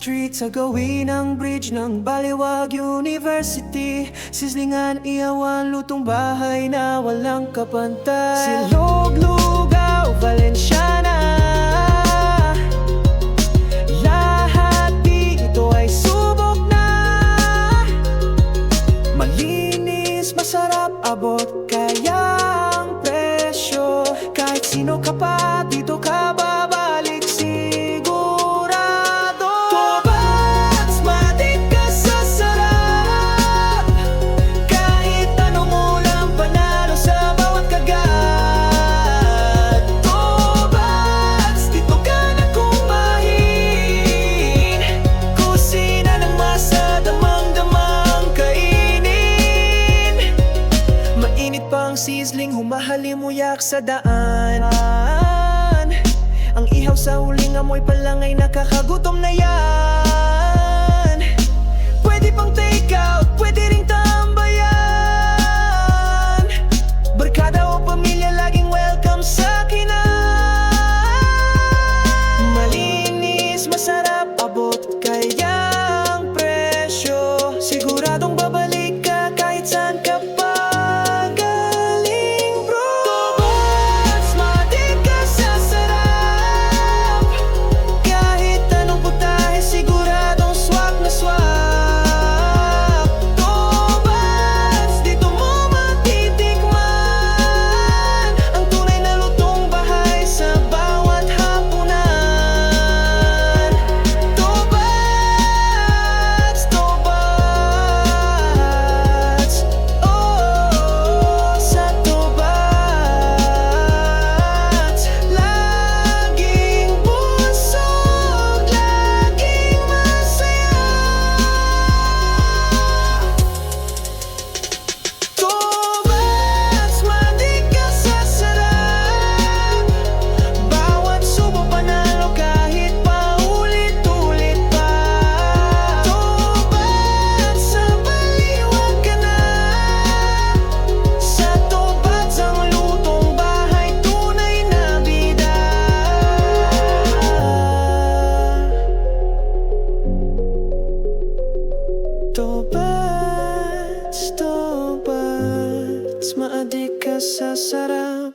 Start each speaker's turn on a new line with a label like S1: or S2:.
S1: street sa gawin ng bridge ng Baliwag University. Sislingan, Iyawan, lutong bahay na walang kapantay. Silog, Lugaw, Valenciana, lahat dito ay subok na. Malinis, masarap, abot kayang presyo. Kahit sino ka pa, dito ka babalik sigurado. Tobats, matik ka sa sarap. Kahit anong ulam, panalo sa bawat kagat. Tobats, dito ka na kumain. Kusina ng masa, damang-damang kainin. Mainit pang sizzling, humahalimuyak sa daan. Ang ihaw sa huling amoy pa lang ay nakakagutom na yan. Pwede pang take out, pwede ring tambayan. Barkada o pamilya, laging welcome sa kinan. Malinis, masarap, abot kayang presyo. Siguradong babalik ka kahit saan ka pa. Tobats, tobats, maadik ka sa sarap.